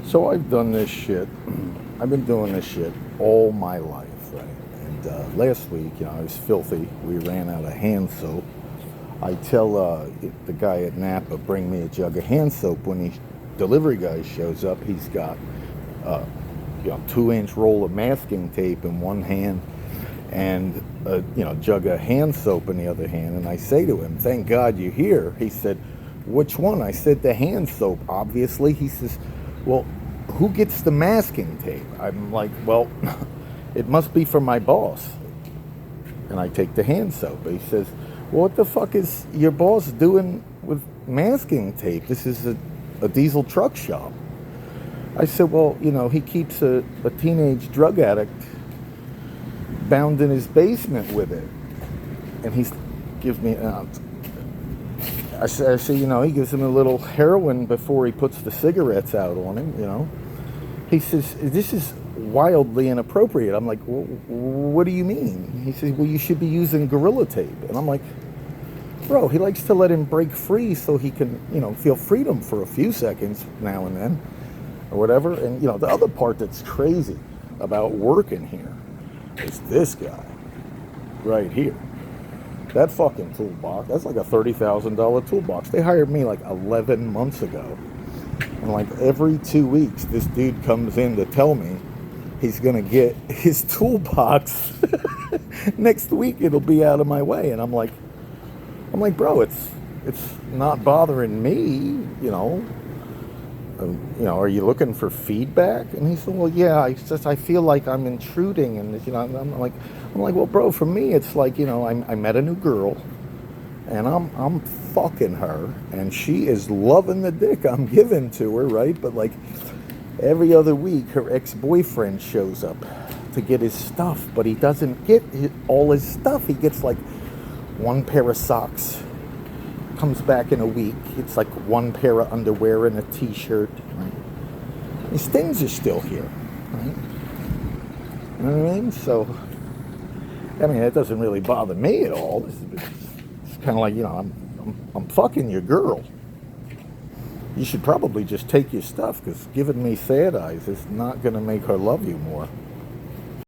So I've done this shit. I've been doing this shit all my life, right? And last week, I was filthy. We ran out of hand soap. I tell the guy at Napa, bring me a jug of hand soap. When the delivery guy shows up, he's got 2-inch roll of masking tape in one hand and a jug of hand soap in the other hand. And I say to him, "Thank God you're here." He said, "Which one?" I said, "The hand soap, obviously." He says, "Well, who gets the masking tape?" I'm like, "Well, it must be for my boss." And I take the hand soap. He says, "Well, what the fuck is your boss doing with masking tape? This is a diesel truck shop." I said, "Well, he keeps a teenage drug addict bound in his basement with it." And he gives me, I say, he gives him a little heroin before he puts the cigarettes out on him. He says, "This is wildly inappropriate." I'm like, "Well, what do you mean?" He says, "Well, you should be using Gorilla Tape." And I'm like, "Bro, he likes to let him break free so he can, feel freedom for a few seconds now and then, or whatever." And, the other part that's crazy about working here is this guy right here. That fucking toolbox, that's like a $30,000 toolbox. They hired me like 11 months ago. And like every 2 weeks, this dude comes in to tell me he's going to get his toolbox. Next week, it'll be out of my way. And I'm like, "Bro, it's not bothering me, are you looking for feedback?" And he said, "Well, yeah, I feel like I'm intruding." And, I'm like, "Well, bro, for me, it's like, I met a new girl and I'm fucking her and she is loving the dick I'm giving to her, right? But like every other week, her ex-boyfriend shows up to get his stuff, but he doesn't get all his stuff. He gets like one pair of socks, comes back in a week. It's like one pair of underwear and a t-shirt. Right? His things are still here, right? You know what I mean? So, it doesn't really bother me at all. It's kind of like, I'm fucking your girl. You should probably just take your stuff, because giving me sad eyes is not going to make her love you more.